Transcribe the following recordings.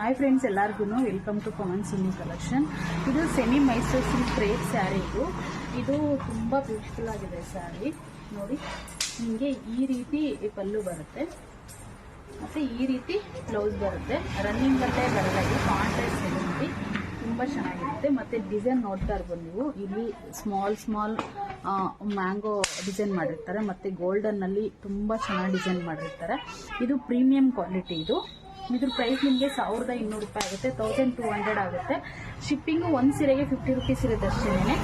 Hi friends, ಎಲ್ಲರಿಗೂ welcome to Pavan Suni collection. ಇದು semi Mysuru silk crepe saree. ಇದು ತುಂಬ ಬ್ಯೂಟಿಫುಲ್ ಆಗಿದೆ ಸ್ಯಾರಿ. ನೋಡಿ, ನಿಮಗೆ ಈ ರೀತಿ ಪಲ್ಲು ಬರುತ್ತೆ ಮತ್ತು ಈ ರೀತಿ ಬ್ಲೌಸ್ ಬರುತ್ತೆ. ರನ್ನಿಂಗಲ್ಲೇ ಬರಲ್ಲ, ಇದು ಕಾಂಟ್ರಾಸ್ಟ್ ನೋಡಿ ತುಂಬ ಚೆನ್ನಾಗಿರುತ್ತೆ. ಮತ್ತು ಡಿಸೈನ್ ನೋಡ್ತಾ ಇರ್ಬೋದು ನೀವು, ಇಲ್ಲಿ ಸ್ಮಾಲ್ ಮ್ಯಾಂಗೋ ಡಿಸೈನ್ ಮಾಡಿರ್ತಾರೆ ಮತ್ತು ಗೋಲ್ಡನ್ನಲ್ಲಿ ತುಂಬ ಚೆನ್ನಾಗಿ ಡಿಸೈನ್ ಮಾಡಿರ್ತಾರೆ. ಇದು ಪ್ರೀಮಿಯಂ ಕ್ವಾಲಿಟಿ. ಇದ್ರ ಪ್ರೈಸ್ ನಿಮಗೆ 1200 ರೂಪಾಯಿ ಆಗುತ್ತೆ, 1200 ಆಗುತ್ತೆ. ಶಿಪ್ಪಿಂಗು ಒಂದು ಸೀರೆಗೆ 50 ರೂಪೀಸ್ ಇರುತ್ತೆ ಅಷ್ಟೇ.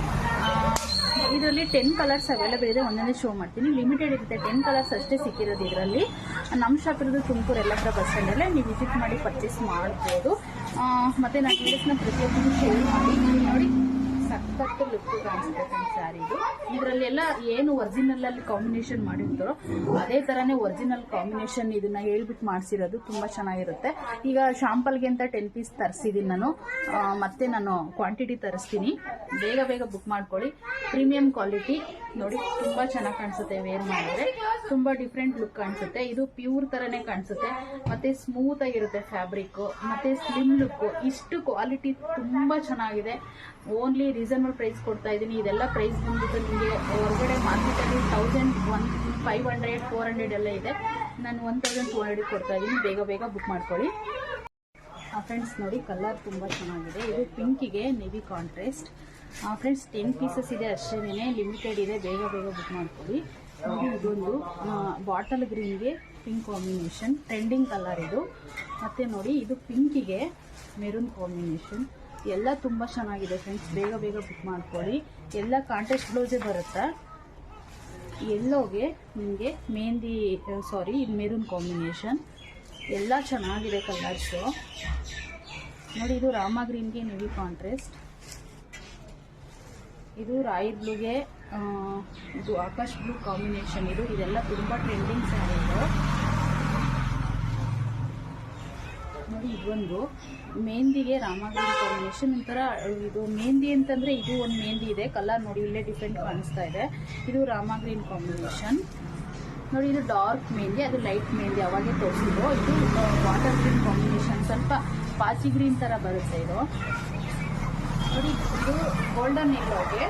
ಇದರಲ್ಲಿ 10 ಕಲರ್ಸ್ ಅವೈಲೇಬಲ್ ಇದೆ, ಒಂದೊಂದೇ ಶೋ ಮಾಡ್ತೀನಿ. ಲಿಮಿಟೆಡ್ ಇರುತ್ತೆ, 10 ಕಲರ್ಸ್ ಅಷ್ಟೇ ಸಿಕ್ಕಿರೋದು ಇದರಲ್ಲಿ. ನಮ್ಮ ಶಾಪ್ ಇರೋದು ತುಮಕೂರು ಯಲ್ಲಾಪುರ ಬಸ್ ಸ್ಟ್ಯಾಂಡಲ್ಲೇ, ನೀವು ವಿಸಿಟ್ ಮಾಡಿ ಪರ್ಚೇಸ್ ಮಾಡ್ಬೋದು. ಮತ್ತು ನಾನು ವೀಡಿಯೋಸ್ನ ಪ್ರತಿಯೊಬ್ಬರು ಶೇರ್ ಮಾಡಿ. ನೋಡಿ, ಸಖತ್ತು ಲುಕ್ ಕಾಣಿಸುತ್ತೆ ಫ್ರೆಂಡ್ಸ್ ಸ್ಯಾರಿ. ಇದರಲ್ಲೆಲ್ಲ ಏನು ಒರಿಜಿನಲ್ ಕಾಂಬಿನೇಷನ್ ಮಾಡಿರ್ತಾರೋ ಅದೇ ಥರನೇ ಒರಿಜಿನಲ್ ಕಾಂಬಿನೇಷನ್ ಇದನ್ನ ಹೇಳ್ಬಿಟ್ಟು ಮಾಡಿಸಿರೋದು. ತುಂಬ ಚೆನ್ನಾಗಿರುತ್ತೆ. ಈಗ ಶಾಂಪಲ್ಗೆ ಅಂತ 10 ಪೀಸ್ ತರಿಸಿದ್ದೀನಿ ನಾನು, ಮತ್ತೆ ನಾನು ಕ್ವಾಂಟಿಟಿ ತರಿಸ್ತೀನಿ. ಬೇಗ ಬುಕ್ ಮಾಡ್ಕೊಳ್ಳಿ. ಪ್ರೀಮಿಯಂ ಕ್ವಾಲಿಟಿ ನೋಡಿ, ತುಂಬ ಚೆನ್ನಾಗಿ ಕಾಣಿಸುತ್ತೆ. ವೇರ್ ಮಾಡಿದ್ರೆ ತುಂಬ ಡಿಫ್ರೆಂಟ್ ಲುಕ್ ಕಾಣಿಸುತ್ತೆ. ಇದು ಪ್ಯೂರ್ ಥರನೇ ಕಾಣಿಸುತ್ತೆ ಮತ್ತು ಸ್ಮೂತ್ ಆಗಿರುತ್ತೆ ಫ್ಯಾಬ್ರಿಕ್ ಮತ್ತು ಸ್ಲಿಮ್ ಲುಕ್. ಇಷ್ಟು ಕ್ವಾಲಿಟಿ ತುಂಬ ಚೆನ್ನಾಗಿದೆ. ಓನ್ಲಿ ರೀಸನಬಲ್ ಪ್ರೈಸ್ ಕೊಡ್ತಾ ಇದ್ದೀನಿ. ಇದೆಲ್ಲ ಪ್ರೈಸ್ ಬಂದ್ಬಿಟ್ಟು ನಿಮಗೆ ಹೊರಗಡೆ ಮಾರ್ಕೆಟಲ್ಲಿ 1500 400 ಎಲ್ಲ ಇದೆ. ನಾನು 1200 ಕೊಡ್ತಾ ಇದ್ದೀನಿ. ಬೇಗ ಬುಕ್ ಮಾಡ್ಕೊಳ್ಳಿ ಫ್ರೆಂಡ್ಸ್. ನೋಡಿ, ಕಲರ್ ತುಂಬ ಚೆನ್ನಾಗಿದೆ. ಇದು ಪಿಂಕಿಗೆ ನೆವಿ ಕಾಂಟ್ರಾಸ್ಟ್ ಫ್ರೆಂಡ್ಸ್. 10 ಪೀಸಸ್ ಇದೆ ಅಷ್ಟೇನೆ, ಲಿಮಿಟೆಡ್ ಇದೆ. ಬೇಗ ಬುಕ್ ಮಾಡ್ಕೊಳ್ಳಿ. ನೋಡಿ, ಇದೊಂದು ಬಾಟಲ್ ಗ್ರೀನ್ಗೆ ಪಿಂಕ್ ಕಾಂಬಿನೇಷನ್, ಟ್ರೆಂಡಿಂಗ್ ಕಲರ್ ಇದು. ಮತ್ತು ನೋಡಿ, ಇದು ಪಿಂಕಿಗೆ ಮೆರೂನ್ ಕಾಂಬಿನೇಷನ್. ಎಲ್ಲ ತುಂಬ ಚೆನ್ನಾಗಿದೆ ಫ್ರೆಂಡ್ಸ್. ಬೇಗ ಬುಕ್ ಮಾಡ್ಕೊಳ್ಳಿ. ಎಲ್ಲ ಕಾಂಟ್ರಾಸ್ಟ್ ಬ್ಲೌಸೇ ಬರುತ್ತೆ. ಎಲ್ಲೋಗೆ ನಿಮಗೆ ಮೆರೂನ್ ಕಾಂಬಿನೇಷನ್. ಎಲ್ಲ ಚೆನ್ನಾಗಿದೆ ಕಲರ್ಸು. ನೋಡಿ, ಇದು ರಾಮ ಗ್ರೀನ್ಗೆ ನೆವಿ ಕಾಂಟ್ರಾಸ್ಟ್. ಇದು ರಾಯಲ್ ಬ್ಲೂಗೆ ಇದು ಆಕಾಶ್ ಬ್ಲೂ ಕಾಂಬಿನೇಷನ್. ಇದೆಲ್ಲ ತುಂಬ ಟ್ರೆಂಡಿಂಗ್ ಸ್ಯಾರಿ ಇದು. ನೋಡಿ, ಇದೊಂದು ಮೆಹಂದಿಗೆ ರಾಮ ಗ್ರೀನ್ ಕಾಂಬಿನೇಷನ್. ಒಂಥರ ಇದು ಮೆಹಂದಿ ಅಂತಂದರೆ ಇದು ಒಂದು ಮೆಹಂದಿ ಇದೆ. ಕಲರ್ ನೋಡಿ, ಇಲ್ಲೇ ಡಿಫ್ರೆಂಟ್ ಕಾಣಿಸ್ತಾ ಇದೆ. ಇದು ರಾಮ ಗ್ರೀನ್ ಕಾಂಬಿನೇಷನ್. ನೋಡಿ, ಇದು ಡಾರ್ಕ್ ಮೆಹಂದಿ, ಅದು ಲೈಟ್ ಮೆಹಂದಿ ಅವಾಗೆ ತೋರಿಸಿದ್ರು. ಇದು ವಾಟರ್ ಗ್ರೀನ್ ಕಾಂಬಿನೇಷನ್, ಸ್ವಲ್ಪ ಪಾಚಿ ಗ್ರೀನ್ ಥರ ಬರುತ್ತೆ ಇದು. ನೋಡಿ, ಇದು ಗೋಲ್ಡನ್ ಎಲ್ಲೋಗೆ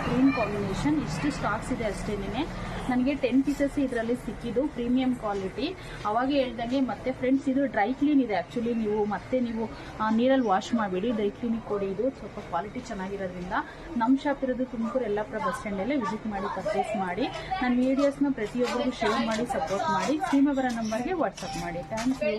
ಗ್ರೀನ್ ಕಾಂಬಿನೇಷನ್. ಇಷ್ಟು ಸ್ಟಾಕ್ಸ್ ಇದೆ ಅಷ್ಟೇನೆ. ನನಗೆ 10 ಪೀಸಸ್ ಇದರಲ್ಲಿ ಸಿಕ್ಕಿದ್ದು. ಪ್ರೀಮಿಯಂ ಕ್ವಾಲಿಟಿ ಅವಾಗೆ ಹೇಳ್ದಂಗೆ. ಮತ್ತೆ ಫ್ರೆಂಡ್ಸ್, ಇದು ಡ್ರೈ ಕ್ಲೀನ್ ಇದೆ. ಆ್ಯಕ್ಚುಲಿ ನೀವು ನೀರಲ್ಲಿ ವಾಶ್ ಮಾಡಬೇಡಿ, ಡ್ರೈ ಕ್ಲೀನಿಗೆ ಕೊಡಿ. ಇದು ಸ್ವಲ್ಪ ಕ್ವಾಲಿಟಿ ಚೆನ್ನಾಗಿರೋದ್ರಿಂದ. ನಮ್ಮ ಶಾಪ್ ಇರೋದು ತುಮಕೂರು ಯಲ್ಲಾಪುರ ಬಸ್ ಸ್ಟ್ಯಾಂಡಲ್ಲೇ. ವಿಸಿಟ್ ಮಾಡಿ ಪರ್ಚೇಸ್ ಮಾಡಿ. ನನ್ನ ವೀಡಿಯೋಸ್ನ ಪ್ರತಿಯೊಬ್ಬರಿಗೂ ಶೇರ್ ಮಾಡಿ, ಸಪೋರ್ಟ್ ಮಾಡಿ. ಸ್ಕ್ರೀನ್ ಬರೋ ನಂಬರ್ಗೆ ವಾಟ್ಸಪ್ ಮಾಡಿ. Thank you.